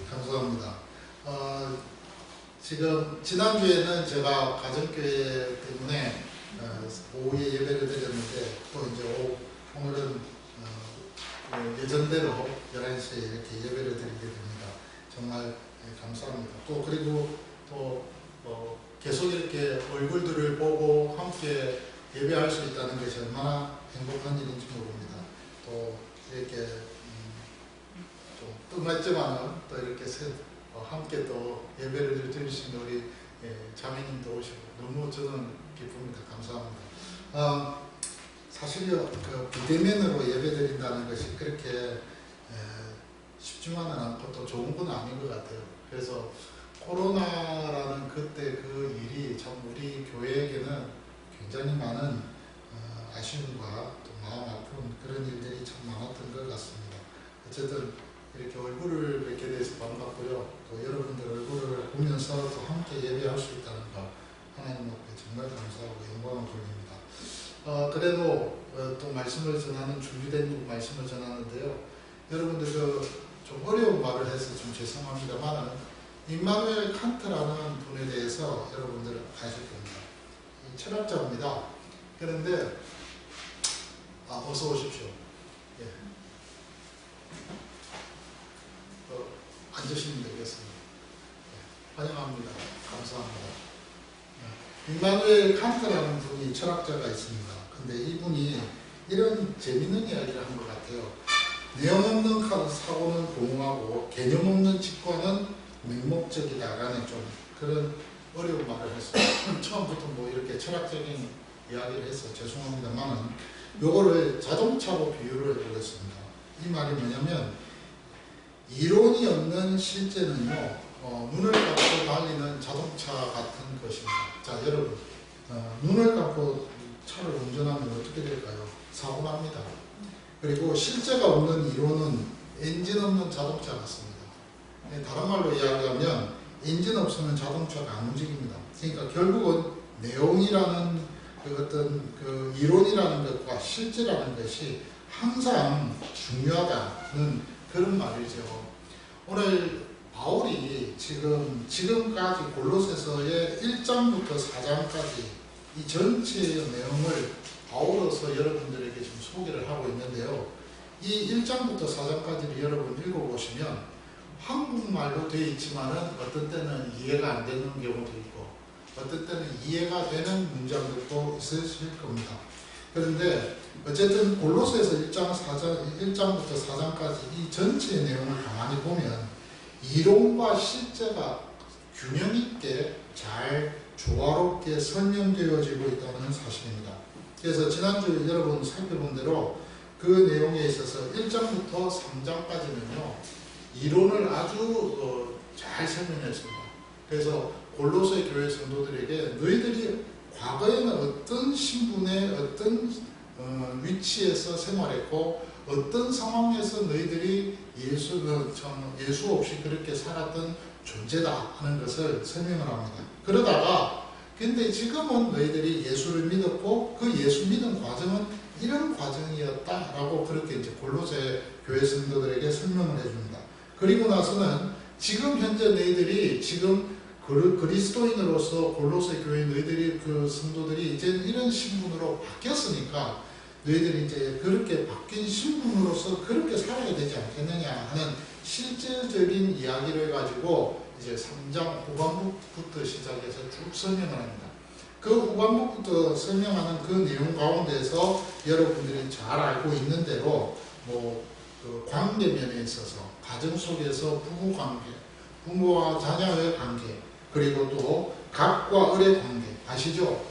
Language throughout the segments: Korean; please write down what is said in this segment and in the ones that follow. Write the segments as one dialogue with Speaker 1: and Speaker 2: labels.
Speaker 1: 감사합니다. 지금 지난주에는 제가 가정교회 때문에 오후에 예배를 드렸는데 또 이제 오늘은 예전대로 11시에 이렇게 예배를 드리게 됩니다. 정말 감사합니다. 또 그리고 또 계속 이렇게 얼굴들을 보고 함께 예배할 수 있다는 것이 얼마나 행복한 일인지 모릅니다. 또 이렇게 좀 뜸했지만은 또 이렇게 함께 또 예배를 드릴 수 있는 우리 자매님도 오시고 너무 저는 기쁩니다. 감사합니다. 사실요, 비대면으로 예배 드린다는 것이 그렇게 쉽지만은 않고 또 좋은 건 아닌 것 같아요. 그래서 코로나라는 그때 그 일이 참 우리 교회에게는 굉장히 많은 아쉬움과 또 마음 아픈 그런 일들이 참 많았던 것 같습니다. 어쨌든 이렇게 얼굴을 뵙게 돼서 반갑고요. 또 여러분들 얼굴을 보면서 또 함께 예배할 수 있다는 거 하나님 앞에 정말 감사하고 영광을 돌립니다. 그래도 또 말씀을 전하는 준비된 말씀을 전하는데요. 여러분들 좀 어려운 말을 해서 좀 죄송합니다만 임마누엘 칸트라는 분에 대해서 여러분들 아실 겁니다. 이 철학자입니다. 그런데 어서 오십시오. 예. 앉으시면 되겠습니다. 네, 환영합니다. 감사합니다. 임마누엘 칸트라는 분이 철학자가 있습니다. 근데 이분이 이런 재밌는 이야기를 한 것 같아요. 내용 없는 사고는 공허하고 개념 없는 직관은 맹목적이다라는 좀 그런 어려운 말을 했어요. 처음부터 뭐 이렇게 철학적인 이야기를 해서 죄송합니다만 요거를 자동차로 비유를 해보겠습니다. 이 말이 뭐냐면 이론이 없는 실제는요, 눈을 감고 달리는 자동차 같은 것입니다. 자, 여러분, 눈을 감고 차를 운전하면 어떻게 될까요? 사고 납니다. 그리고 실제가 없는 이론은 엔진 없는 자동차 같습니다. 다른 말로 이야기하면 엔진 없으면 자동차가 안 움직입니다. 그러니까 결국은 내용이라는 어떤 그 이론이라는 것과 실제라는 것이 항상 중요하다는 그런 말이죠. 오늘 바울이 지금까지 골로새서의 1장부터 4장까지 이 전체의 내용을 바울로서 여러분들에게 지금 소개를 하고 있는데요. 이 1장부터 4장까지를 여러분 읽어보시면 한국말로 되어 있지만은 어떤 때는 이해가 안 되는 경우도 있고 어떤 때는 이해가 되는 문장들도 있으실 겁니다. 그런데 어쨌든 골로새서 1장부터 4장까지 이 전체의 내용을 가만히 보면 이론과 실제가 균형 있게 잘 조화롭게 설명되어지고 있다는 사실입니다. 그래서 지난주 여러분 살펴본 대로 그 내용에 있어서 1장부터 3장까지는요 이론을 아주 잘 설명했습니다. 그래서 골로새 교회 성도들에게 너희들이 과거에는 어떤 신분의 어떤 위치에서 생활했고 어떤 상황에서 너희들이 예수 없이 그렇게 살았던 존재다 하는 것을 설명을 합니다. 그러다가 근데 지금은 너희들이 예수를 믿었고 그 예수 믿은 과정은 이런 과정이었다라고 그렇게 이제 골로새 교회 성도들에게 설명을 해줍니다. 그리고 나서는 지금 현재 너희들이 지금 그리스도인으로서 골로새 교회 너희들이 그 성도들이 이제 이런 신분으로 바뀌었으니까 너희들이 이제 그렇게 바뀐 신분으로서 그렇게 살아야 되지 않겠느냐 하는 실질적인 이야기를 가지고 이제 3장 후반부부터 시작해서 쭉 설명을 합니다. 그 후반부부터 설명하는 그 내용 가운데서 여러분들이 잘 알고 있는 대로 그 관계 면에 있어서 가정 속에서 부부 관계, 부모와 자녀의 관계, 그리고 또 갑과 을의 관계 아시죠?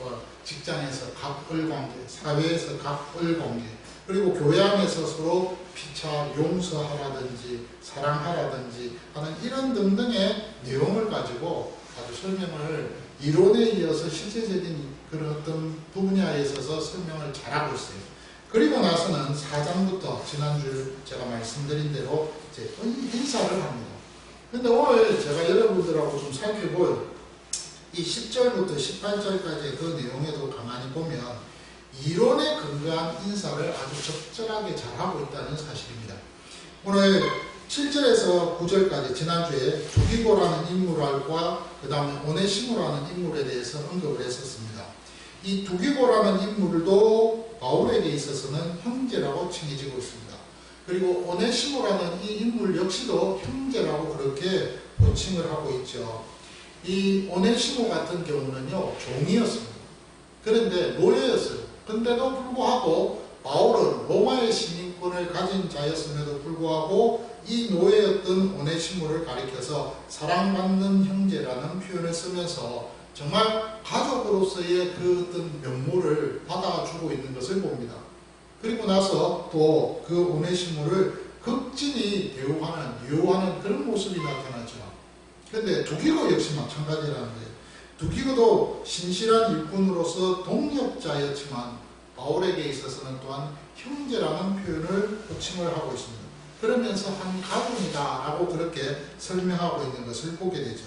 Speaker 1: 직장에서 갑을 관계, 사회에서 갑을 관계, 그리고 교회 안에서 서로 피차 용서하라든지 사랑하라든지 하는 이런 등등의 내용을 가지고 아주 설명을 이론에 이어서 실제적인 그런 어떤 분야에 있어서 설명을 잘하고 있어요. 그리고 나서는 4장부터 지난주 제가 말씀드린 대로 이제 인사를 합니다. 근데 오늘 제가 여러분들하고 좀 살펴볼 이 10절부터 18절까지의 그 내용에도 가만히 보면 이론에 근거한 인사를 아주 적절하게 잘하고 있다는 사실입니다. 오늘 7절에서 9절까지 지난주에 두기고라는 인물과 그 다음에 오네시모라는 인물에 대해서 언급을 했었습니다. 이 두기고라는 인물도 바울에게 있어서는 형제라고 칭해지고 있습니다. 그리고 오네시모라는 이 인물 역시도 형제라고 그렇게 호칭을 하고 있죠. 이 오네시모 같은 경우는요, 종이었습니다. 그런데 노예였어요. 근데도 불구하고 바울은 로마의 시민권을 가진 자였음에도 불구하고 이 노예였던 오네시모를 가리켜서 사랑받는 형제라는 표현을 쓰면서 정말 가족으로서의 그 어떤 면모를 받아주고 있는 것을 봅니다. 그리고 나서 또 그 오네시모를 극진히 대우하는, 유효하는 그런 모습이 나타나죠. 그런데 두기고 역시 마찬가지라는 거예요. 두기고도 신실한 일꾼으로서 동력자였지만 바울에게 있어서는 또한 형제라는 표현을 호칭을 하고 있습니다. 그러면서 한 가족이다 라고 그렇게 설명하고 있는 것을 보게 되죠.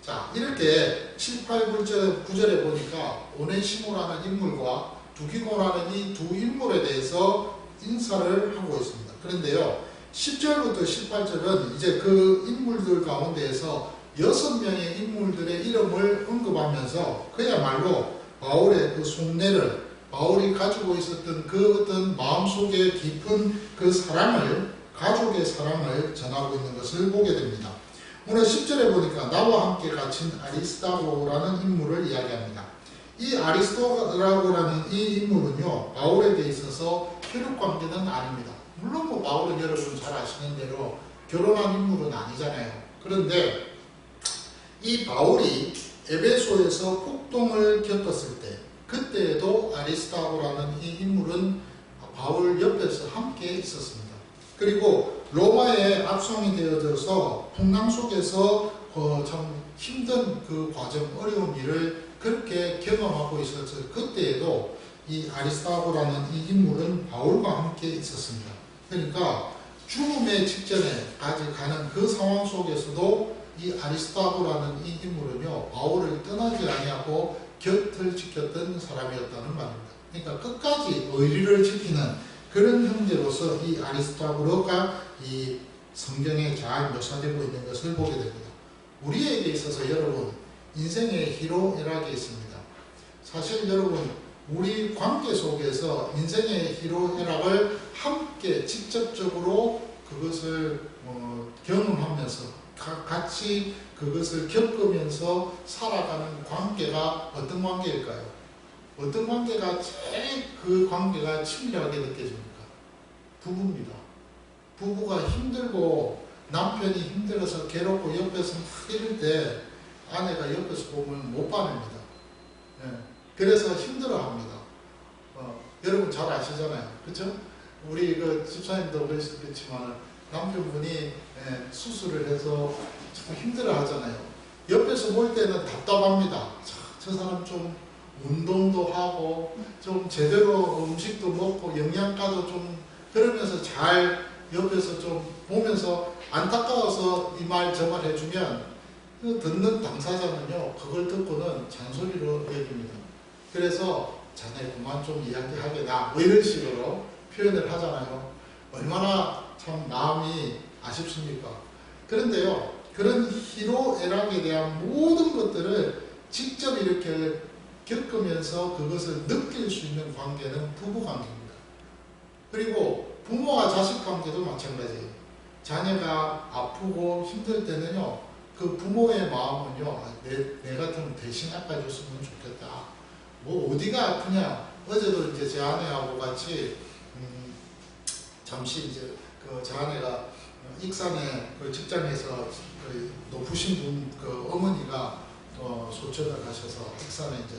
Speaker 1: 자, 이렇게 7, 8, 9절에 보니까 오네시모라는 인물과 두기고라는 이 두 인물에 대해서 인사를 하고 있습니다. 그런데요, 10절부터 18절은 이제 그 인물들 가운데에서 6명의 인물들의 이름을 언급하면서 그야말로 바울의 그 속내를, 바울이 가지고 있었던 그 어떤 마음속에 깊은 그 사랑을, 가족의 사랑을 전하고 있는 것을 보게 됩니다. 오늘 10절에 보니까 나와 함께 갇힌 아리스다고라는 인물을 이야기합니다. 이 아리스도라고라는 이 인물은요, 바울에게 있어서 혈육관계는 아닙니다. 물론 뭐 바울은 여러분 잘 아시는 대로 결혼한 인물은 아니잖아요. 그런데 이 바울이 에베소에서 폭동을 겪었을 때, 그때에도 아리스다고라는 이 인물은 바울 옆에서 함께 있었습니다. 그리고 로마에 압송이 되어져서 풍랑 속에서 참 힘든 그 과정, 어려운 일을 그렇게 경험하고 있었죠. 그때에도 이 아리스다고라는 이 인물은 바울과 함께 있었습니다. 그러니까 죽음의 직전에까지 가는 그 상황 속에서도 이 아리스다고라는 이 인물은요, 바울을 떠나지 아니하고 곁을 지켰던 사람이었다는 말입니다. 그러니까 끝까지 의리를 지키는 그런 형제로서 이 아리스다고가 이 성경에 잘 묘사되고 있는 것을 보게 됩니다. 우리에게 있어서 여러분, 인생의 희로애락이 있습니다. 사실 여러분, 우리 관계 속에서 인생의 희로애락을 함께 직접적으로 그것을 경험하면서 같이 그것을 겪으면서 살아가는 관계가 어떤 관계일까요? 어떤 관계가 제일 그 관계가 친밀하게 느껴집니까? 부부입니다. 부부가 힘들고 남편이 힘들어서 괴롭고 옆에서 막 이럴 때 아내가 옆에서 보면 못 봐냅니다. 예. 그래서 힘들어합니다. 여러분 잘 아시잖아요. 그렇죠? 우리 그 집사님도 그러셨겠지만 남편분이 수술을 해서 참 힘들어하잖아요. 옆에서 볼 때는 답답합니다. 저 사람 좀 운동도 하고 좀 제대로 음식도 먹고 영양가도 좀 그러면서 잘 옆에서 좀 보면서 안타까워서 이 말 저 말 해주면 그 듣는 당사자는요, 그걸 듣고는 잔소리로 여깁니다. 그래서 자네 그만 좀 이야기하게나 뭐 이런 식으로 표현을 하잖아요. 얼마나 참 마음이 아쉽습니까? 그런데요, 그런 희로애락에 대한 모든 것들을 직접 이렇게 겪으면서 그것을 느낄 수 있는 관계는 부부관계입니다. 그리고 부모와 자식 관계도 마찬가지예요. 자녀가 아프고 힘들 때는요, 그 부모의 마음은요, 내 같으면 대신 닦아줬으면 좋겠다. 뭐 어디가 아프냐? 어제도 이제 제 아내하고 같이 잠시 이제 그 제 아내가 익산에 그 직장에서 그 높으신 분 그 어머니가 소천을 가셔서 익산에 이제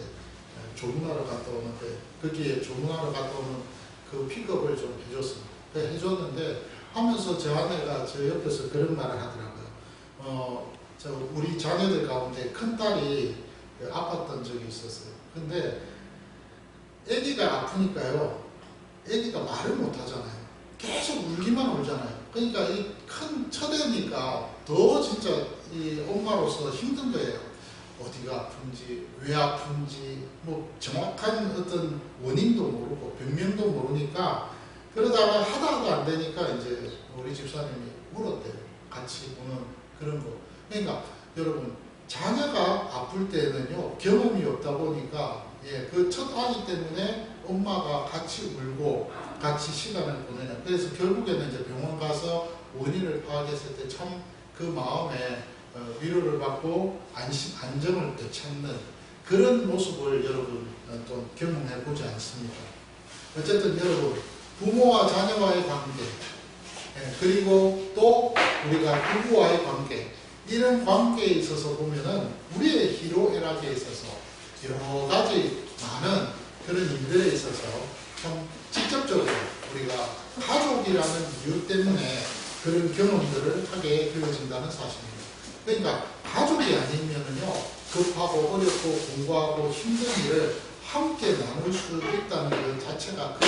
Speaker 1: 조문하러 갔다 오는데 거기에 조문하러 갔다 오는 그 픽업을 좀 해줬습니다. 해줬는데 하면서 제 아내가 저 옆에서 그런 말을 하더라고요. 우리 자녀들 가운데 큰 딸이 아팠던 적이 있었어요. 근데 아기가 아프니까요, 아기가 말을 못 하잖아요. 계속 울기만 울잖아요. 그러니까 이 큰 첫애니까 더 진짜 이 엄마로서 힘든 거예요. 어디가 아픈지, 왜 아픈지, 뭐 정확한 어떤 원인도 모르고 병명도 모르니까 그러다가 하다가 안 되니까 이제 우리 집사님이 울었대요. 같이 보는 그런 거. 그러니까 여러분 자녀가 아플 때는요 경험이 없다 보니까 그 첫 아기 때문에 엄마가 같이 울고 같이 시간을 보내는, 그래서 결국에는 이제 병원 가서 원인을 파악했을 때 참 그 마음에 위로를 받고 안정을 되찾는 그런 모습을 여러분 또 경험해 보지 않습니까? 어쨌든 여러분 부모와 자녀와의 관계, 그리고 또 우리가 부부와의 관계, 이런 관계에 있어서 보면은 우리의 희로애락에 있어서 여러 가지 많은 그런 일들에 있어서 참 직접적으로 우리가 가족이라는 이유 때문에 그런 경험들을 하게 되어진다는 사실입니다. 그러니까 가족이 아니면은요 급하고 어렵고 공부하고 힘든 일을 함께 나눌 수 있다는 것 자체가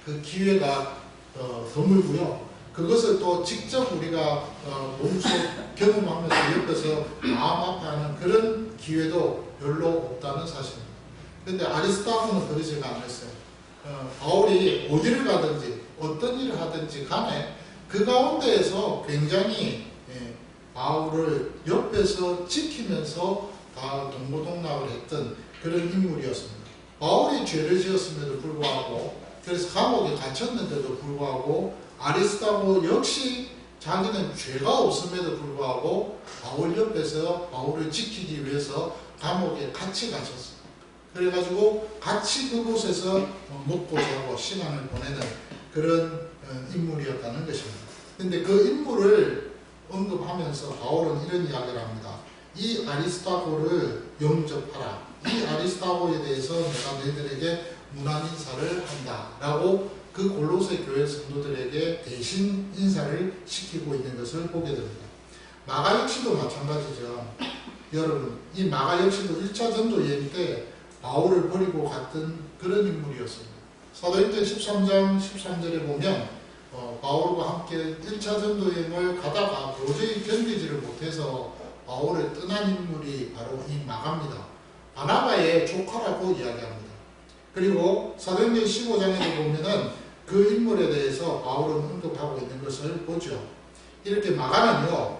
Speaker 1: 그 기회가 드물고요. 그것을 또 직접 우리가 몸소 경험하면서 옆에서 마음 아파하는 그런 기회도 별로 없다는 사실입니다. 그런데 아리스타고는 그러지가 않았어요. 바울이 어디를 가든지 어떤 일을 하든지 간에 그 가운데에서 굉장히 바울을 옆에서 지키면서 다 동고동락을 했던 그런 인물이었습니다. 바울이 죄를 지었음에도 불구하고, 그래서 감옥에 갇혔는데도 불구하고 아리스타고 역시 자기는 죄가 없음에도 불구하고 바울 옆에서 바울을 지키기 위해서 감옥에 같이 갇혔어요. 그래가지고 같이 그곳에서 먹고 자고 시간을 보내는 그런 인물이었다는 것입니다. 근데 그 인물을 언급하면서 바울은 이런 이야기를 합니다. 이 아리스타고를 영접하라. 이 아리스타고에 대해서 내가 너희들에게 문안 인사를 한다 라고 그 골로새 교회 성도들에게 대신 인사를 시키고 있는 것을 보게 됩니다. 마가 역시도 마찬가지죠. 여러분, 이 마가 역시도 1차 전도 여행 때 바울을 버리고 갔던 그런 인물이었습니다. 사도행전 13장 13절에 보면 바울과 함께 1차 전도 여행을 가다가 도저히 견디지를 못해서 바울을 떠난 인물이 바로 이 마가입니다. 바나바의 조카라고 이야기합니다. 그리고 사도행전 15장에도 보면은 그 인물에 대해서 바울은 언급하고 있는 것을 보죠. 이렇게 마가는요,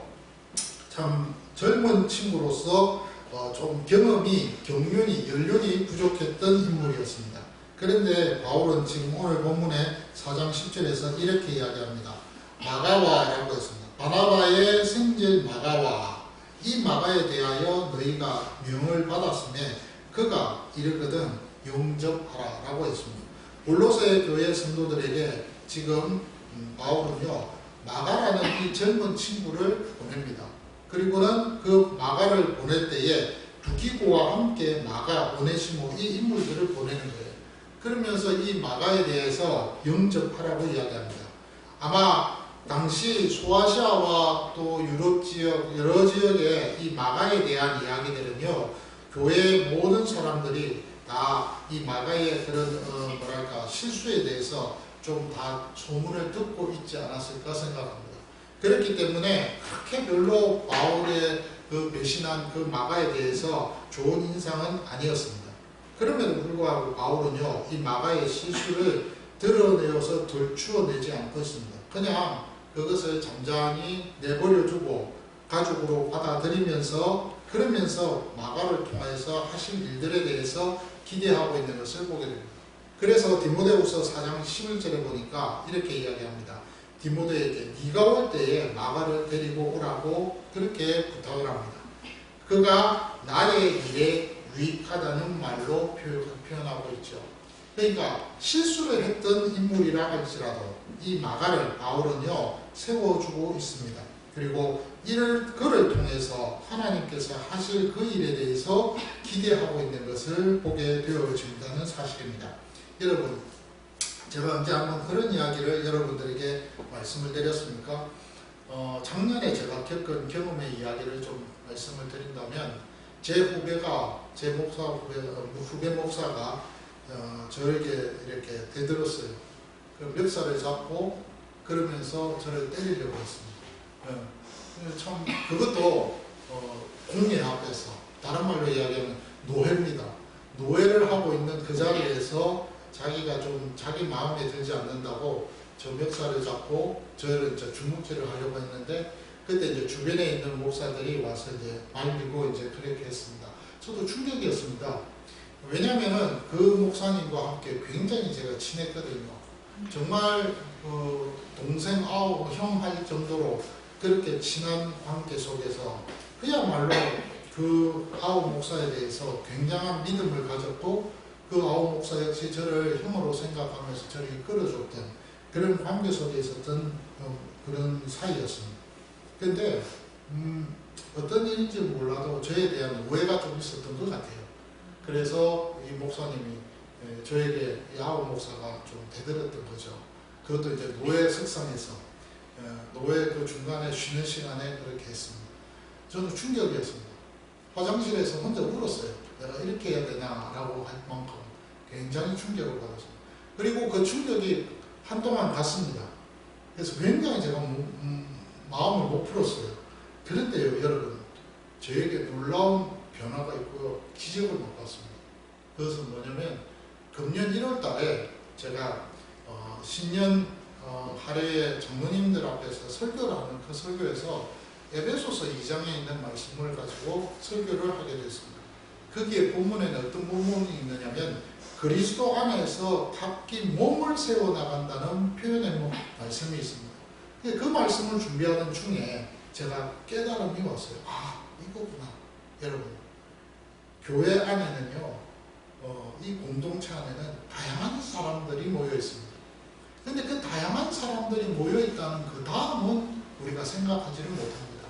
Speaker 1: 참 젊은 친구로서 좀 경륜이, 연륜이 부족했던 인물이었습니다. 그런데 바울은 지금 오늘 본문의 4장 10절에서 이렇게 이야기합니다. 마가와라고 했습니다. 바나바의 생제 마가와, 이 마가에 대하여 너희가 명을 받았음에 그가 이르거든 영접하라 라고 했습니다. 골로새 교회 성도들에게 지금 바울은요 마가라는 이 젊은 친구를 보냅니다. 그리고는 그 마가를 보낼 때에 두기고와 함께 마가, 오네시모 이 인물들을 보내는 거예요. 그러면서 이 마가에 대해서 영접하라고 이야기합니다. 아마 당시 소아시아와 또 유럽 지역, 여러 지역의 이 마가에 대한 이야기들은요, 교회의 모든 사람들이 다 이 마가의 그런 실수에 대해서 좀 다 소문을 듣고 있지 않았을까 생각합니다. 그렇기 때문에 그렇게 별로 바울의 그 배신한 그 마가에 대해서 좋은 인상은 아니었습니다. 그럼에도 불구하고 바울은요, 이 마가의 실수를 드러내어서 덜추어내지 않고 있습니다. 그냥 그것을 잠잠히 내버려주고 가족으로 받아들이면서, 그러면서 마가를 통해서 하실 일들에 대해서 기대하고 있는 것을 보게 됩니다. 그래서 디모데후서 4장 11절에 보니까 이렇게 이야기합니다. 디모데에게 네가 올 때에 마가를 데리고 오라고 그렇게 부탁을 합니다. 그가 나의 일에 유익하다는 말로 표현하고 있죠. 그러니까 실수를 했던 인물이라 할지라도 이 마가를 바울은요 세워주고 있습니다. 그리고 그를 통해서 하나님께서 하실 그 일에 대해서 기대하고 있는 것을 보게 되어진다는 사실입니다. 여러분, 제가 언제 한번 그런 이야기를 여러분들에게 말씀을 드렸습니까? 작년에 제가 겪은 경험의 이야기를 좀 말씀을 드린다면, 제 후배가, 제 후배 목사가 저에게 이렇게 대들었어요. 그 멱살을 잡고 그러면서 저를 때리려고 했습니다. 참 그것도 공예 앞에서, 다른 말로 이야기하면 노예입니다. 노예를 하고 있는 그 자리에서 자기가 좀 자기 마음에 들지 않는다고 저 멱살을 잡고 저를 이제 주먹질을 하려고 했는데 그때 이제 주변에 있는 목사들이 와서 이제 말리고 이제 그렇게 했습니다. 저도 충격이었습니다. 왜냐면은 그 목사님과 함께 굉장히 제가 친했거든요. 정말 동생 형 할 정도로 그렇게 친한 관계 속에서 그야말로 그 아우 목사에 대해서 굉장한 믿음을 가졌고 그 아우 목사 역시 저를 형으로 생각하면서 저를 이끌어줬던 그런 관계 속에 있었던 그런 사이였습니다. 근데 어떤 일인지 몰라도 저에 대한 오해가 좀 있었던 것 같아요. 그래서 이 목사님이 저에게 이 아우 목사가 좀 대들었던 거죠. 그것도 이제 노예 석상에서 노예 그 중간에 쉬는 시간에 그렇게 했습니다. 저는 충격이었습니다. 화장실에서 혼자 울었어요. 내가 이렇게 해야 되나라고 할 만큼 굉장히 충격을 받았습니다. 그리고 그 충격이 한동안 갔습니다. 그래서 굉장히 제가 마음을 못 풀었어요. 그런데요, 여러분, 저에게 놀라운 변화가 있고요, 기적을 못 봤습니다. 그것은 뭐냐면 금년 1월 달에 제가 신년 할애의 장로님들 앞에서 설교를 하는 그 설교에서 에베소서 2장에 있는 말씀을 가지고 설교를 하게 됐습니다. 거기에 본문에는 어떤 본문이 있느냐면 그리스도 안에서 각기 몸을 세워나간다는 표현의 말씀이 있습니다. 그 말씀을 준비하는 중에 제가 깨달음이 왔어요. 아, 이거구나. 여러분, 교회 안에는요, 이 공동체 안에는 다양한 사람들이 모여 있습니다. 근데 그 다양한 사람들이 모여 있다는 그 다음은 우리가 생각하지를 못합니다.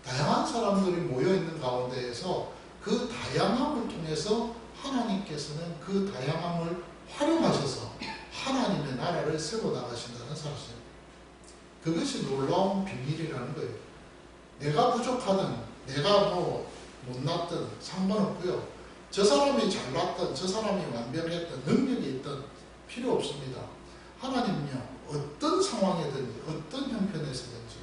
Speaker 1: 다양한 사람들이 모여 있는 가운데에서 그 다양함을 통해서 하나님께서는 그 다양함을 활용하셔서 하나님의 나라를 세워나가신다는 사실. 그것이 놀라운 비밀이라는 거예요. 내가 부족하든 내가 못났든 상관없고요. 저 사람이 잘났든 저 사람이 완벽했든 능력이 있든 필요 없습니다. 하나님은요, 어떤 상황이든지 어떤 형편에서든지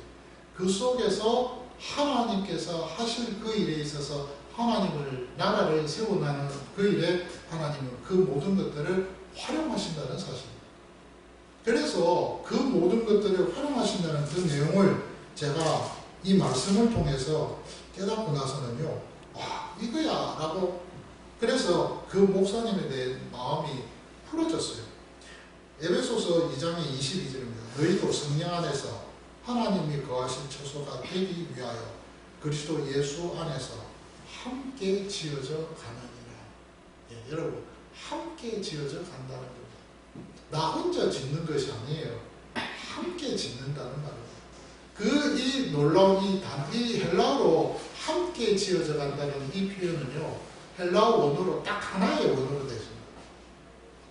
Speaker 1: 그 속에서 하나님께서 하실 그 일에 있어서 하나님을 나라를 세워나가는 그 일에 하나님은 그 모든 것들을 활용하신다는 사실입니다. 그래서 그 모든 것들을 활용하신다는 그 내용을 제가 이 말씀을 통해서 깨닫고 나서는요, 와, 이거야 라고, 그래서 그 목사님에 대한 마음이 풀어졌어요. 에베소서 2장의 22절입니다. 너희도 성령 안에서 하나님이 거하신 처소가 되기 위하여 그리스도 예수 안에서 함께 지어져 가느니라. 예, 여러분, 함께 지어져 간다는 겁니다. 나 혼자 짓는 것이 아니에요. 함께 짓는다는 말입니다. 이 놀라운 이 헬라어로 함께 지어져 간다는 이 표현은요, 헬라어 원어로 딱 하나의 원어로 되십니다.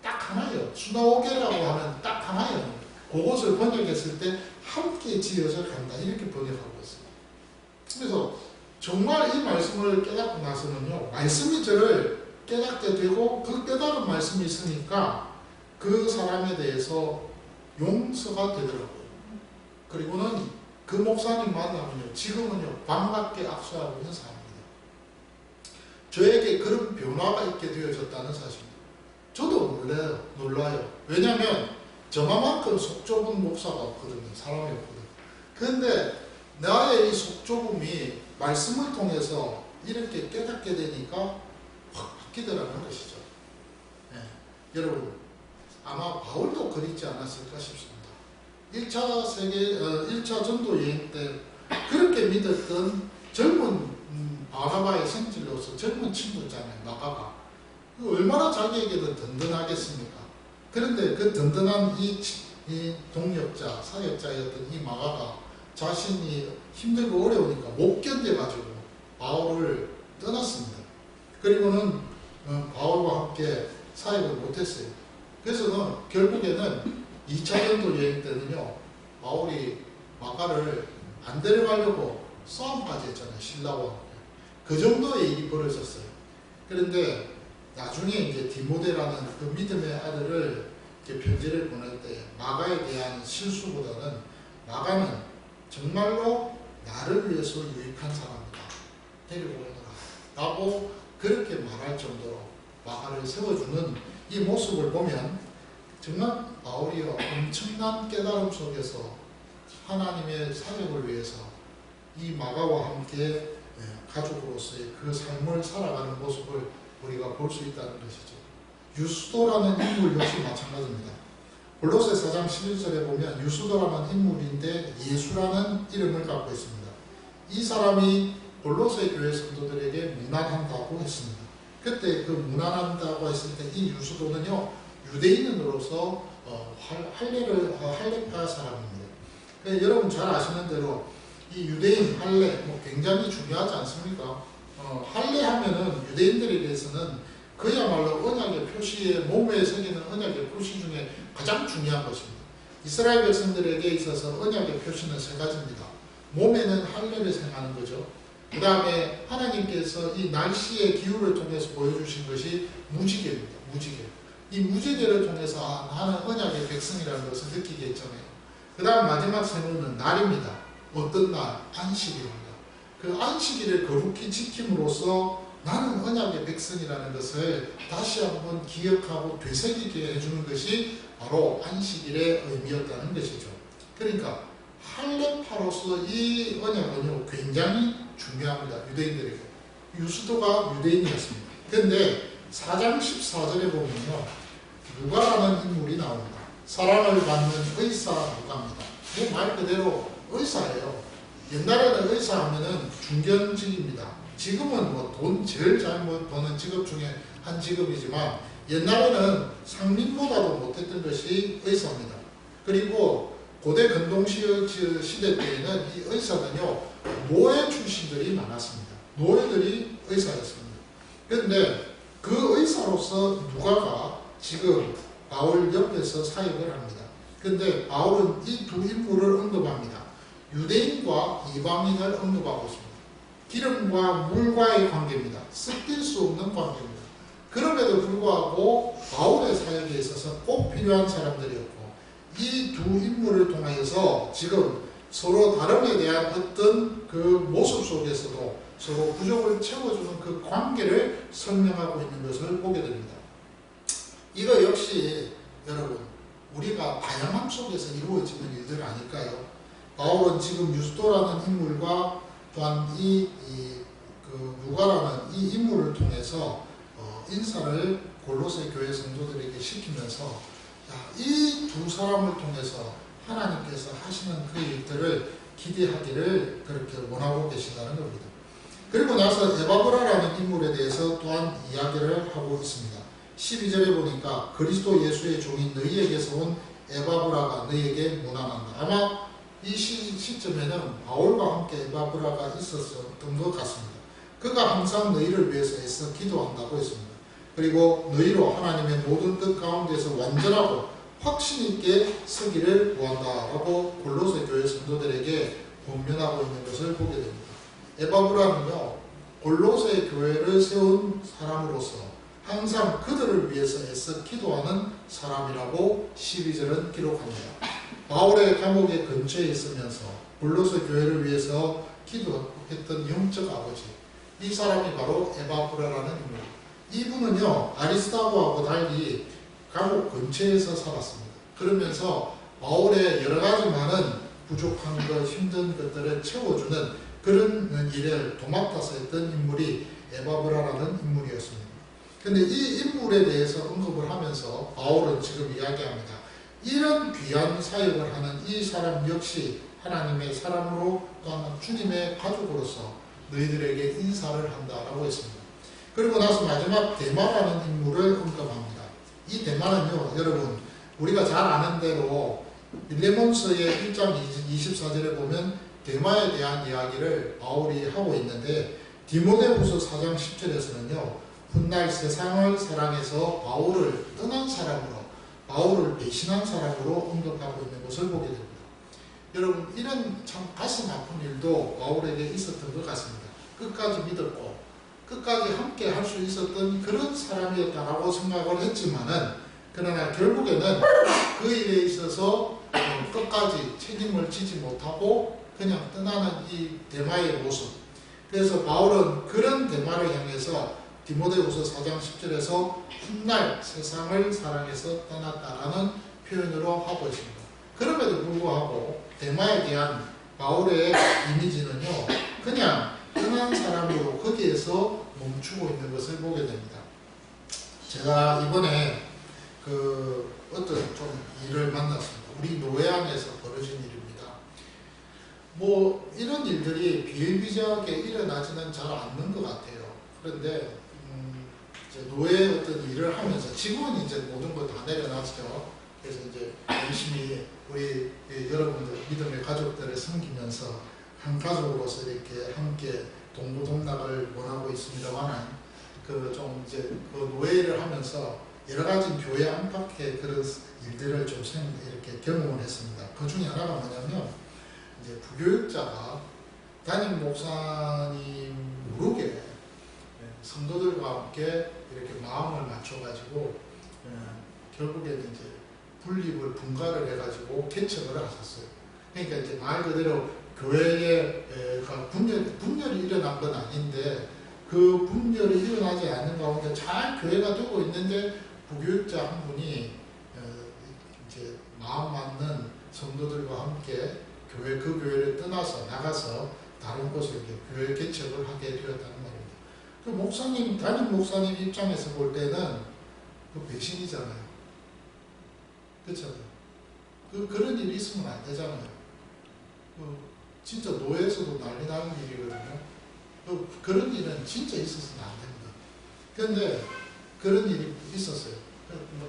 Speaker 1: 딱 하나예요. 수나오게라고 하는 딱 하나예요. 그것을 번역했을 때 함께 지어져 간다 이렇게 번역하고 있습니다. 그래서 정말 이 말씀을 깨닫고 나서는요, 말씀이 저를 깨닫게 되고 그 깨달은 말씀이 있으니까 그 사람에 대해서 용서가 되더라고요. 그리고는 그 목사님 만나면요, 지금은요, 반갑게 악수하고 있는 사람입니다. 저에게 그런 변화가 있게 되어졌다는 사실입니다. 저도 놀라요. 왜냐하면 저만큼 속 좁은 목사가 없거든요. 사람이 없거든요. 그런데 나의 이 속 좁음이 말씀을 통해서 이렇게 깨닫게 되니까 확 바뀌더라는 것이죠. 네. 여러분, 아마 바울도 그렇지 않았을까 싶습니다. 1차 전도 여행 때 그렇게 믿었던 젊은 바나바의 성질로서 젊은 친구 있잖아요. 마가가. 얼마나 자기에게도 든든하겠습니까? 그런데 그 든든한 이 동력자, 사역자였던 이 마가가 자신이 힘들고 어려우니까 못 견뎌가지고 바울을 떠났습니다. 그리고는 바울과 함께 사역을 못했어요. 그래서 결국에는 2차 전도 여행 때는요, 바울이 마가를 안 데려가려고 싸움까지 했잖아요. 신라와. 그 정도의 일이 벌어졌어요. 그런데 나중에 이제 디모데라는 그 믿음의 아들을 편지를 보낼 때 마가에 대한 실수보다는 마가는 정말로 나를 위해서 유익한 사람이다. 데리고 오너라. 라고 그렇게 말할 정도로 마가를 세워주는 이 모습을 보면 정말 바울이요 엄청난 깨달음 속에서 하나님의 사역을 위해서 이 마가와 함께 가족으로서의 그 삶을 살아가는 모습을 우리가 볼 수 있다는 것이죠. 유스도라는 인물 역시 마찬가지입니다. 골로새 4장 11절에 보면 유스도라는 인물인데 예수라는 이름을 갖고 있습니다. 이 사람이 골로새 교회 성도들에게 문안한다고 했습니다. 그때 그 문안한다고 했을 때 이 유스도는요 유대인으로서 할례파 사람입니다. 여러분 잘 아시는 대로 이 유대인 할례 굉장히 중요하지 않습니까? 할례하면은 유대인들에 대해서는 그야말로 언약의 표시에 몸에 새기는 언약의 표시 중에 가장 중요한 것입니다. 이스라엘 백성들에게 있어서 언약의 표시는 세 가지입니다. 몸에는 할례를 행하는 거죠. 그 다음에 하나님께서 이 날씨의 기후를 통해서 보여주신 것이 무지개입니다. 무지개. 이 무지개를 통해서 나는 언약의 백성이라는 것을 느끼겠잖아요. 그 다음 마지막 세로는 날입니다. 어떤 날? 안식일입니다. 그 안식일을 거룩히 지킴으로써 나는 언약의 백성이라는 것을 다시 한번 기억하고 되새기게 해주는 것이 바로 안식일의 의미였다는 것이죠. 그러니까 할례파로서 이 언약은요 굉장히 중요합니다. 유대인들에게. 유스도가 유대인이었습니다. 그런데 4장 14절에 보면요 누가라는 인물이 나옵니다. 사랑을 받는 의사 누가입니다. 말 그대로 의사예요. 옛날에는 의사 하면은 중견직입니다. 지금은 돈 제일 잘 버는 직업 중에 한 직업이지만 옛날에는 상민보다도 못했던 것이 의사입니다. 그리고 고대 근동시대 때에는 이 의사는요 노예 출신들이 많았습니다. 노예들이 의사였습니다. 그런데 그 의사로서 누가가 지금 바울 옆에서 사역을 합니다. 그런데 바울은 이 두 인물을 언급합니다. 유대인과 이방인을 언급하고 있습니다. 기름과 물과의 관계입니다. 섞일 수 없는 관계입니다. 그럼에도 불구하고 바울의 사역에 있어서 꼭 필요한 사람들이었고 이 두 인물을 통하여서 지금 서로 다름에 대한 어떤 그 모습 속에서도 서로 부족을 채워주는 그 관계를 설명하고 있는 것을 보게 됩니다. 이거 역시 여러분 우리가 다양함 속에서 이루어지는 일들 아닐까요? 바울은 지금 유스도라는 인물과 또한 누가라는 이 인물을 통해서 인사를 골로새 교회 성도들에게 시키면서 이 두 사람을 통해서 하나님께서 하시는 그 일들을 기대하기를 그렇게 원하고 계신다는 겁니다. 그리고 나서 에바브라라는 인물에 대해서 또한 이야기를 하고 있습니다. 12절에 보니까 그리스도 예수의 종인 너희에게서 온 에바브라가 너희에게 문안한다. 아마 이 시점에는 바울과 함께 에바브라가 있었던 것 같습니다. 그가 항상 너희를 위해서 애써 기도한다고 했습니다. 그리고 너희로 하나님의 모든 뜻 가운데서 완전하고 확신 있게 서기를 구한다라고 골로새 교회 성도들에게 권면하고 있는 것을 보게 됩니다. 에바브라는요 골로새 교회를 세운 사람으로서 항상 그들을 위해서 애써 기도하는 사람이라고 12절은 기록합니다. 바울의 감옥의 근처에 있으면서 골로새 교회를 위해서 기도했던 영적 아버지, 이 사람이 바로 에바브라라는 인물. 이분은요 아리스타고하고 달리 감옥 근처에서 살았습니다. 그러면서 바울의 여러 가지 많은 부족한 것, 힘든 것들을 채워주는 그런 일을 도맡아서 했던 인물이 에바브라라는 인물이었습니다. 근데 이 인물에 대해서 언급을 하면서 바울은 지금 이야기합니다. 이런 귀한 사역을 하는 이 사람 역시 하나님의 사람으로 또한 주님의 가족으로서 너희들에게 인사를 한다라고 했습니다. 그리고 나서 마지막 데마라는 인물을 언급합니다. 이 데마는요 여러분 우리가 잘 아는 대로 빌레몬서의 1장 24절에 보면 데마에 대한 이야기를 바울이 하고 있는데 디모데후서 4장 10절에서는요 훗날 세상을 사랑해서 바울을 떠난 사람으로 바울을 배신한 사람으로 언급하고 있는 것을 보게 됩니다. 여러분 이런 참 가슴 아픈 일도 바울에게 있었던 것 같습니다. 끝까지 믿었고 끝까지 함께 할 수 있었던 그런 사람이었다라고 생각을 했지만은 그러나 결국에는 그 일에 있어서 끝까지 책임을 지지 못하고 그냥 떠나는 이 데마의 모습. 그래서 바울은 그런 데마를 향해서 디모데후서 4장 10절에서 훗날 세상을 사랑해서 떠났다라는 표현으로 하고 있습니다. 그럼에도 불구하고 대마에 대한 바울의 이미지는요, 그냥 흔한 사람으로 거기에서 멈추고 있는 것을 보게 됩니다. 제가 이번에 어떤 좀 일을 만났습니다. 우리 노회 안에서 벌어진 일입니다. 뭐 이런 일들이 비일비재하게 일어나지는 잘 않는 것 같아요. 그런데 이제 노회 어떤 일을 하면서 지금은 이제 모든 걸 다 내려놨죠. 그래서 이제 열심히 우리 여러분들 믿음의 가족들을 섬기면서 한 가족으로서 이렇게 함께 동고동락을 원하고 있습니다만 좀 이제 노예를 하면서 여러 가지 교회 안팎의 그런 일들을 좀 이렇게 경험을 했습니다. 그 중에 하나가 뭐냐면 이제 부교육자가 담임 목사님 모르게 성도들과 함께 이렇게 마음을 맞춰가지고 결국에는 이제 분가를 해가지고 개척을 하셨어요. 그러니까 이제 말 그대로 교회에 분열이 일어난 건 아닌데 그 분열이 일어나지 않는 가운데 잘 교회가 되고 있는데 부교육자 한 분이 이제 마음 맞는 성도들과 함께 그 교회를 떠나서 나가서 다른 곳에 교회 개척을 하게 되었다는 말입니다. 그 담임 목사님 입장에서 볼 때는 그 배신이잖아요. 그렇죠? 그런 일이 있으면 안 되잖아요. 진짜 노예에서도 난리 나는 일이거든요. 그런 일은 진짜 있어서는 안 됩니다. 그런데 그런 일이 있었어요.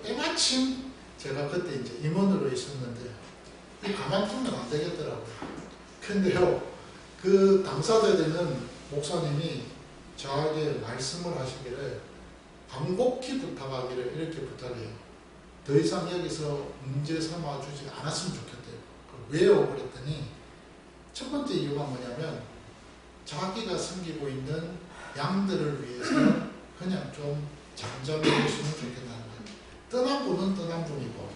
Speaker 1: 때마침 제가 그때 이제 임원으로 있었는데 가만 두면 안 되겠더라고요. 근데요, 그 당사자 되는 목사님이 저에게 말씀을 하시기를 간곡히 부탁하기를 이렇게 부탁해요. 더 이상 여기서 문제 삼아주지 않았으면 좋겠대요. 왜요? 그랬더니 첫 번째 이유가 뭐냐면 자기가 섬기고 있는 양들을 위해서 그냥 좀 잠잠해줬으면 좋겠다는 거예요. 떠난 분은 떠난 분이고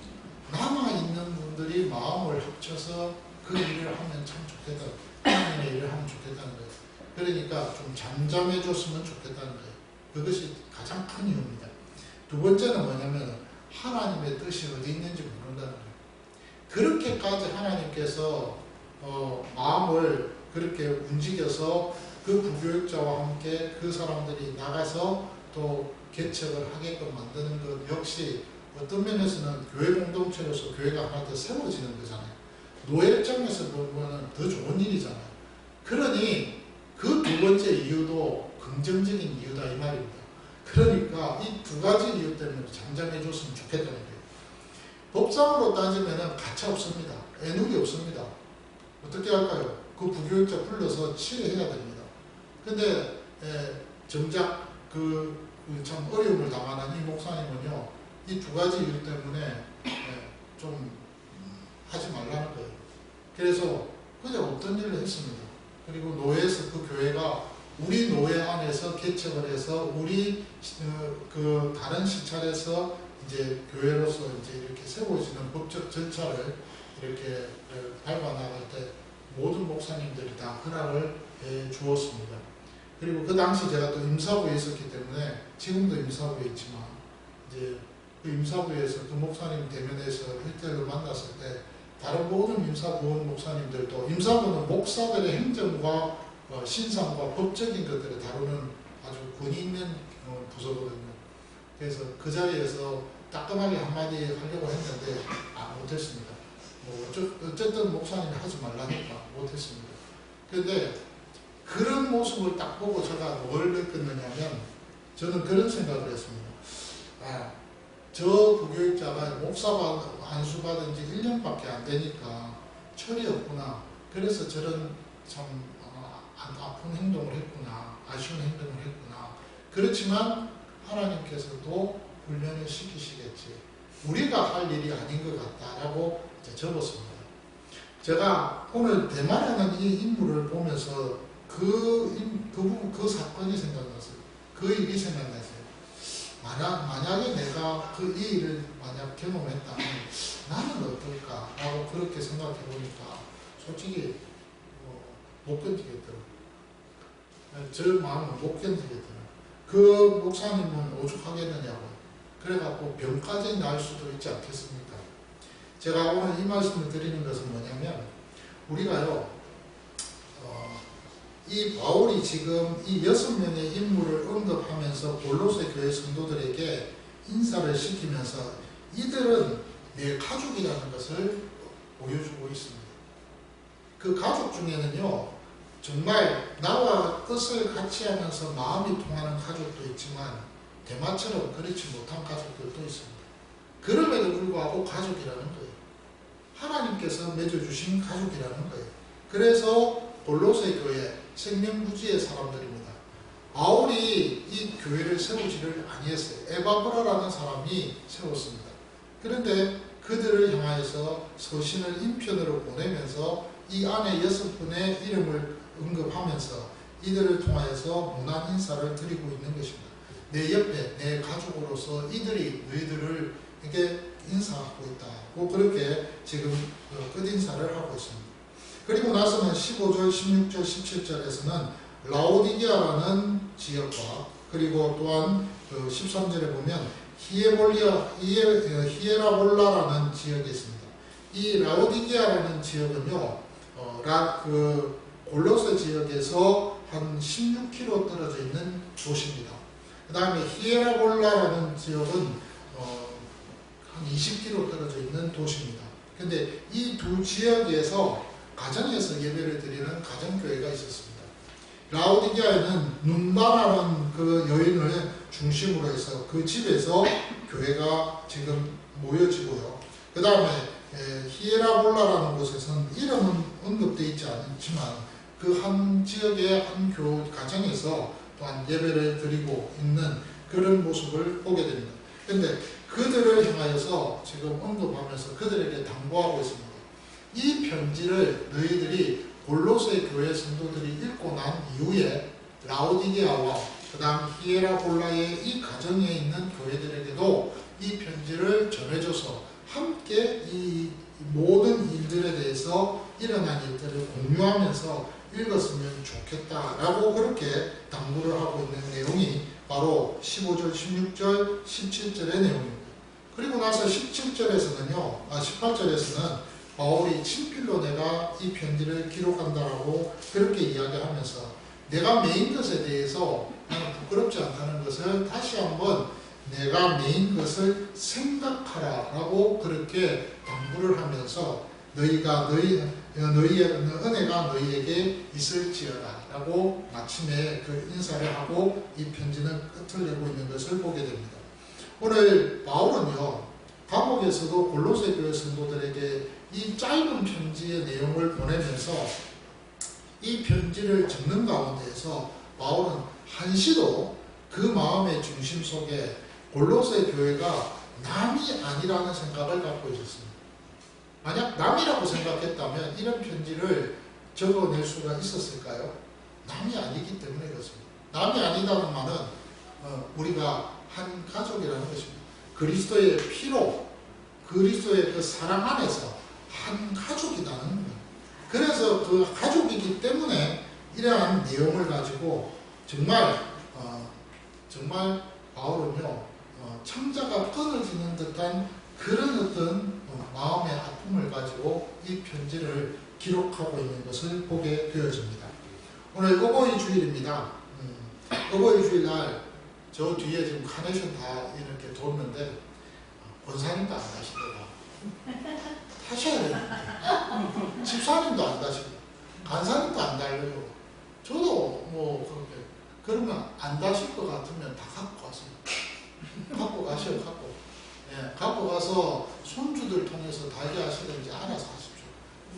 Speaker 1: 남아있는 분들이 마음을 합쳐서 그 일을 하면 참 좋겠다. 하나님의 일을 하면 좋겠다는 거예요. 그러니까 좀 잠잠해줬으면 좋겠다는 거예요. 그것이 가장 큰 이유입니다. 두 번째는 뭐냐면 하나님의 뜻이 어디 있는지 모른다는 거예요. 그렇게까지 하나님께서 마음을 그렇게 움직여서 그 부교육자와 함께 그 사람들이 나가서 또 개척을 하게끔 만드는 것 역시 어떤 면에서는 교회 공동체로서 교회가 하나 더 세워지는 거잖아요. 노예 입장에서 보면 더 좋은 일이잖아요. 그러니 그 두 번째 이유도 긍정적인 이유다 이 말입니다. 그러니까 이 두 가지 이유 때문에 잠잠해줬으면 좋겠다는 거예요. 법상으로 따지면 가차 없습니다. 애누기 없습니다. 어떻게 할까요? 그 부교육자 불러서 치료해야 됩니다. 근데 정작 참 어려움을 당하는 이 목사님은요, 이 두 가지 이유 때문에 좀 하지 말라는 거예요. 그래서 그냥 없던 일을 했습니다. 그리고 노예에서 그 교회가 우리 노예 안에서 개척을 해서 우리 그 다른 시찰에서 이제 교회로서 이제 이렇게 세워지는 법적 절차를 이렇게 밟아 나갈 때 모든 목사님들이 다 허락을 해 주었습니다. 그리고 그 당시 제가 또 임사부에 있었기 때문에 지금도 임사부에 있지만 이제 그 임사부에서 그 목사님 대면해서 1대1로 만났을 때 다른 모든 임사부원 목사님들도 임사부는 목사들의 행정과 신상과 법적인 것들을 다루는 아주 권위 있는 부서거든요. 그래서 그 자리에서 따끔하게 한마디 하려고 했는데 못했습니다. 어쨌든 목사님이 하지 말라니까 못했습니다. 그런데 그런 모습을 딱 보고 제가 뭘 느꼈느냐면 저는 그런 생각을 했습니다. 저 부교육자가 목사 안수 받은 지 1년밖에 안 되니까 철이 없구나. 그래서 저런 참 아픈 행동을 했구나. 아쉬운 행동을 했구나. 그렇지만 하나님께서도 훈련을 시키시겠지. 우리가 할 일이 아닌 것 같다라고 적었습니다. 제가 오늘 대만하는 이 인물을 보면서 그 사건이 생각났어요. 그 일이 생각났어요. 만약에 내가 이 일을 만약 경험했다면 나는 어떨까라고 그렇게 생각해 보니까 솔직히 못 견디겠더라고요. 저 마음은 못 견디겠더라고요. 그 목사님은 오죽하겠느냐고. 그래갖고 병까지 날 수도 있지 않겠습니까? 제가 오늘 이 말씀을 드리는 것은 뭐냐면 우리가요 이 바울이 지금 이 6명의 인물을 언급하면서 골로새 교회 성도들에게 인사를 시키면서 이들은 내 가족이라는 것을 보여주고 있습니다. 그 가족 중에는요 정말 나와 뜻을 같이 하면서 마음이 통하는 가족도 있지만 대마처럼 그렇지 못한 가족들도 있습니다. 그럼에도 불구하고 가족이라는 거예요. 하나님께서 맺어주신 가족이라는 거예요. 그래서 골로새 교회 생명부지의 사람들입니다. 바울이 이 교회를 세우지를 아니했어요. 에바브라라는 사람이 세웠습니다. 그런데 그들을 향하여서 서신을 인편으로 보내면서 이 안에 6분의 이름을 언급하면서 이들을 통하여서 문안 인사를 드리고 있는 것입니다. 내 옆에 내 가족으로서 이들이 너희들을 이렇게 인사하고 있다. 그렇게 지금 끝인사를 하고 있습니다. 그리고 나서는 15절, 16절, 17절에서는 라오디게아라는 지역과 그리고 또한 13절에 보면 히에라볼라라는 지역이 있습니다. 이 라오디게아라는 지역은요, 골로새 지역에서 한 16km 떨어져 있는 도시입니다. 그 다음에 히에라볼라라는 지역은 한 20km 떨어져 있는 도시입니다. 근데 이 두 지역에서 가정에서 예배를 드리는 가정교회가 있었습니다. 라오디게아에는 눈바라는 그 여인을 중심으로 해서 그 집에서 교회가 지금 모여지고요. 그 다음에 히에라볼라라는 곳에서는 이름은 언급되어 있지 않지만 그 한 지역의 한 가정에서 또한 예배를 드리고 있는 그런 모습을 보게 됩니다. 그런데 그들을 향하여서 지금 언급하면서 그들에게 당부하고 있습니다. 이 편지를 너희들이 골로새 교회 성도들이 읽고 난 이후에 라오디게아와 그 다음 히에라볼라의 이 가정에 있는 교회들에게도 이 편지를 전해줘서 함께 이 모든 일들에 대해서 일어난 일들을 공유하면서 읽었으면 좋겠다라고 그렇게 당부를 하고 있는 내용이 바로 15절, 16절, 17절의 내용입니다. 그리고 나서 18절에서는 바울이 친필로 내가 이 편지를 기록한다라고 그렇게 이야기하면서 내가 메인 것에 대해서 나는 부끄럽지 않다는 것을 다시 한번 내가 메인 것을 생각하라라고 그렇게 당부를 하면서 너희의 은혜가 너희에게 있을지어라라고 마침내 그 인사를 하고 이 편지는 끝을 내고 있는 것을 보게 됩니다. 오늘 바울은요 감옥에서도 골로새 교회 성도들에게 이 짧은 편지의 내용을 보내면서 이 편지를 적는 가운데에서 바울은 한시도 그 마음의 중심 속에 골로새 교회가 남이 아니라는 생각을 갖고 있었습니다. 만약 남이라고 생각했다면 이런 편지를 적어낼 수가 있었을까요? 남이 아니기 때문에 그렇습니다. 남이 아니다는 말은 우리가 한 가족이라는 것입니다. 그리스도의 피로 그리스도의 그 사랑 안에서 한 가족이라는 겁니다. 그래서 그 가족이기 때문에 이러한 내용을 가지고 정말 바울은요 창자가 끊어지는 듯한 그런 어떤 마음의 아픔을 가지고 이 편지를 기록하고 있는 것을 보게 되어집니다. 오늘 어버이 주일입니다. 어버이 주일날 저 뒤에 지금 카네이션 다 이렇게 뒀는데 권사님도 안 다시더라. 타셔야 되는데 집사님도 안 다시고 간사님도 안 달려요. 저도 뭐 그렇게 그러면 안 다실 것 같으면 다 갖고 가세요. 갖고 가셔요. 갖고 가서 손주들 통해서 달게 하시든지 알아서 하십시오.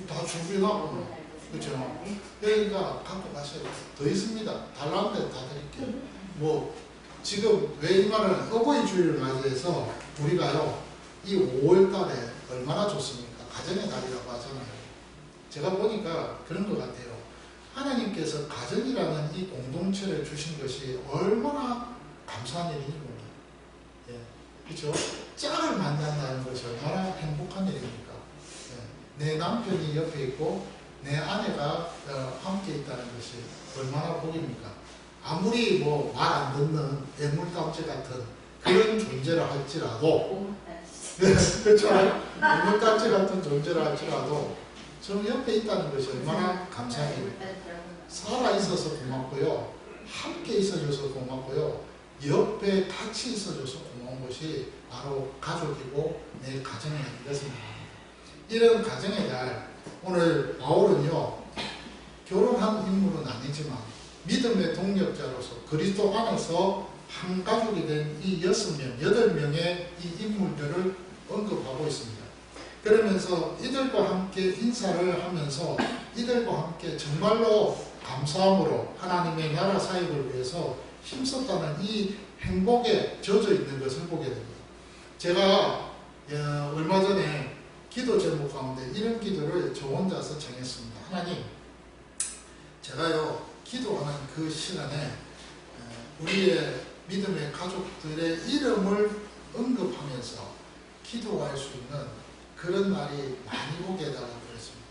Speaker 1: 다 준비하고 그렇죠. 그러니까 갖고 가셔요. 더 있습니다. 달라는 데 다 드릴게요. 뭐 지금 왜 이 말은 어버이 주일을 맞이해서 우리가요 이 5월 달에 얼마나 좋습니까? 가정의 달이라고 하잖아요. 제가 보니까 그런 것 같아요. 하나님께서 가정이라는 이 공동체를 주신 것이 얼마나 감사한 일인지 모릅니다. 예, 그렇죠? 짝을 만난다는 것이 얼마나 행복한 일입니까? 예, 내 남편이 옆에 있고 내 아내가 함께 있다는 것이 얼마나 복입니까? 아무리 뭐 말 안 듣는 애물단체 같은 그런 존재라 할지라도 그렇죠. 인물단체 같은 존재라 할지라도 저는 옆에 있다는 것이 얼마나 감사해요. 살아있어서 고맙고요. 함께 있어줘서 고맙고요. 옆에 같이 있어줘서 고마운 것이 바로 가족이고 내 가정이 아니겠습니까? 이런 가정의 날, 오늘 바울은요, 결혼한 인물은 아니지만 믿음의 동력자로서 그리스도 안에서 한 가족이 된 이 6명, 8명의 이 인물들을 언급하고 있습니다. 그러면서 이들과 함께 인사를 하면서 이들과 함께 정말로 감사함으로 하나님의 나라 사역을 위해서 힘썼다는 이 행복에 젖어 있는 것을 보게 됩니다. 제가 얼마 전에 기도 제목 가운데 이런 기도를 저 혼자서 정했습니다. 하나님, 제가요 기도하는 그 시간에 우리의 믿음의 가족들의 이름을 언급하면서 기도할 수 있는 그런 날이 많이 오게 해달라고 그랬습니다.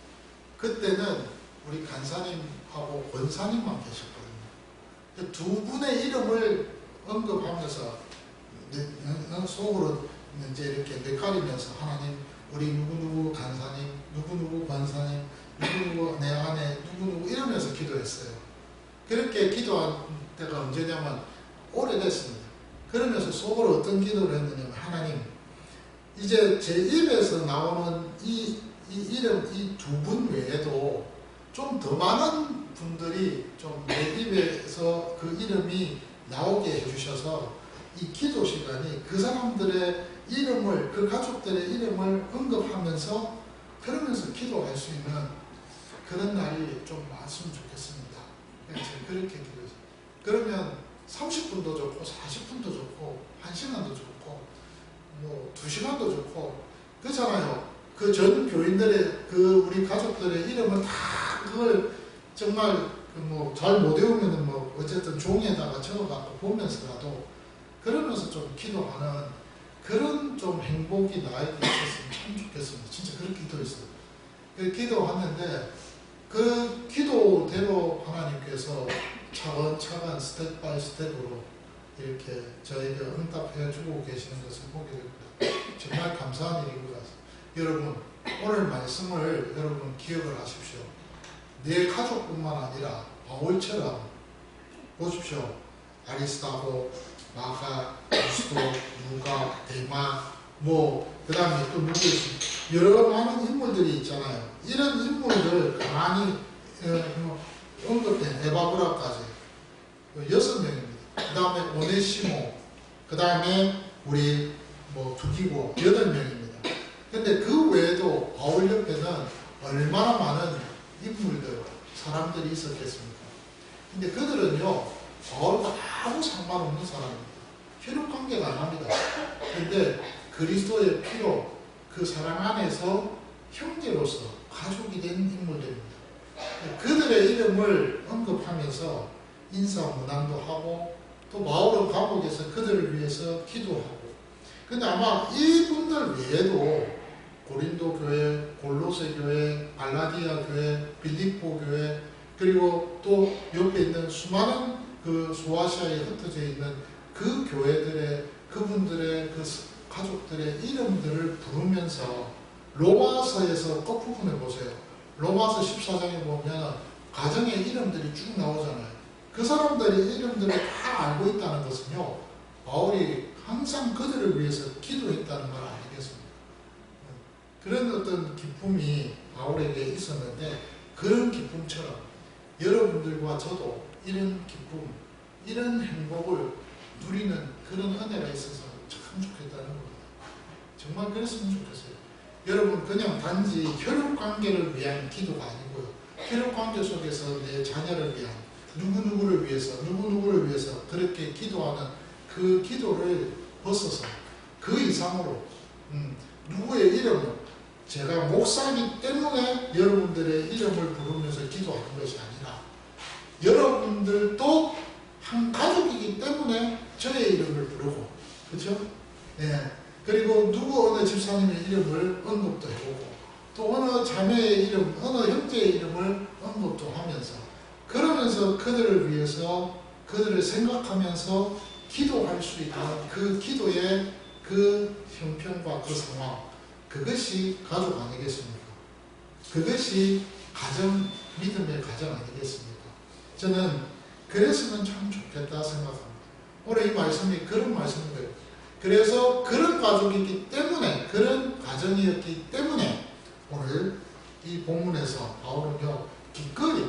Speaker 1: 그때는 우리 간사님하고 권사님만 계셨거든요. 두 분의 이름을 언급하면서 속으로 이제 이렇게 뇌가리면서 하나님, 우리 누구누구 간사님, 누구누구 권사님, 누구누구 내 아내, 누구누구 이러면서 기도했어요. 그렇게 기도한 때가 언제냐면 오래됐습니다. 그러면서 속으로 어떤 기도를 했느냐면, 하나님, 이제 제 입에서 나오는 이 이름, 이 두 분 외에도 좀 더 많은 분들이 좀 내 입에서 그 이름이 나오게 해주셔서 이 기도 시간이 그 사람들의 이름을, 그 가족들의 이름을 언급하면서 그러면서 기도할 수 있는 그런 날이 좀 왔으면 좋겠습니다. 제가 그렇게 기도했어요. 그러면 30분도 좋고 40분도 좋고 1시간도 좋고 뭐 2시간도 좋고 그렇잖아요. 그 전 교인들의 그 우리 가족들의 이름을 다 그걸 정말 뭐 잘 못 외우면은 뭐 어쨌든 종이에다가 적어갖고 보면서라도 그러면서 좀 기도하는 그런 좀 행복이 나에게 있었으면 참 좋겠습니다. 진짜 그렇게 기도했어요. 기도하는데 그 기도대로 하나님께서 차근차근 스텝 바이 스텝으로 이렇게 저에게 응답해 주고 계시는 것을 보게 됩니다. 정말 감사한 일인 것 같습니다. 여러분, 오늘 말씀을 여러분 기억을 하십시오. 내 가족뿐만 아니라 바울처럼 보십시오. 아리스타고, 마가, 유스도, 누가, 데마, 그 다음에 또 누구 있습니까? 여러 많은 인물들이 있잖아요. 이런 인물들 가만히 언급된 에바브라까지 6명입니다. 그 다음에 오네시모, 그 다음에 우리 두기고 8명입니다. 근데 그 외에도 바울 옆에는 얼마나 많은 인물들, 사람들이 있었겠습니까? 근데 그들은요, 바울과 아무 상관없는 사람입니다. 혈육 관계가 안 합니다. 근데 그리스도의 피로 그 사랑 안에서 형제로서 가족이 된 인물들입니다. 그들의 이름을 언급하면서 인사 문안도 하고 또 바울은 감옥에서 그들을 위해서 기도하고 근데 아마 이분들 외에도 고린도 교회, 골로새 교회, 갈라디아 교회, 빌립보 교회 그리고 또 옆에 있는 수많은 그 소아시아에 흩어져 있는 그 교회들의 그분들의 그 가족들의 이름들을 부르면서 로마서에서 끝부분에 보세요. 로마서 14장에 보면 가정의 이름들이 쭉 나오잖아요. 그 사람들의 이름들을 다 알고 있다는 것은요, 바울이 항상 그들을 위해서 기도했다는 걸 알겠습니다. 그런 어떤 기쁨이 바울에게 있었는데 그런 기쁨처럼 여러분들과 저도 이런 기쁨, 이런 행복을 누리는 그런 은혜가 있어서 참 좋겠다는 겁니다. 정말 그랬으면 좋겠어요. 여러분 그냥 단지 혈육관계를 위한 기도가 아니고요. 혈육관계 속에서 내 자녀를 위한 누구누구를 위해서 그렇게 기도하는 그 기도를 벗어서 그 이상으로 누구의 이름을 제가 목사이기 때문에 여러분들의 이름을 부르면서 기도하는 것이 아니라 여러분들도 한 가족이기 때문에 저의 이름을 부르고 그렇죠? 네. 그리고 누구 어느 집사님의 이름을 언급도 해보고 또 어느 자매의 이름, 어느 형제의 이름을 언급도 하면서 그러면서 그들을 위해서 그들을 생각하면서 기도할 수 있는 그 기도의 그 형편과 그 상황, 그것이 가족 아니겠습니까? 그것이 가정, 믿음의 가정 아니겠습니까? 저는 그랬으면 참 좋겠다 생각합니다. 오늘 이 말씀이 그런 말씀이에요. 그래서 그런 가족이기 때문에, 그런 가정이었기 때문에 오늘 이 본문에서 바울은요 기꺼이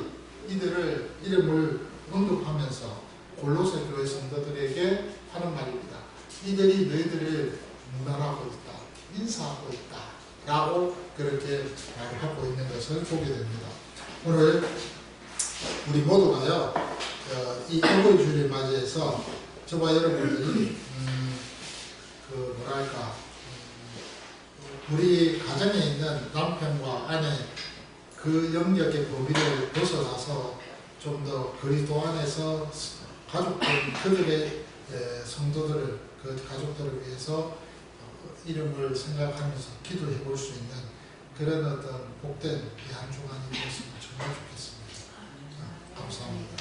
Speaker 1: 이들을 이름을 언급하면서 골로새 교회 성도들에게 하는 말입니다. 이들이 너희들을 문안하고 있다, 인사하고 있다 라고 그렇게 말을 하고 있는 것을 보게 됩니다. 오늘 우리 모두가요 이 어버이 주일을 맞이해서 저와 여러분들이 우리 가정에 있는 남편과 아내 그 영역의 범위를 벗어나서 좀 더 그리스도 안에서 가족들, 그들의 성도들을, 그 가족들을 위해서 이름을 생각하면서 기도해 볼 수 있는 그런 어떤 복된 이 한 주간이 되었으면 정말 좋겠습니다. 감사합니다.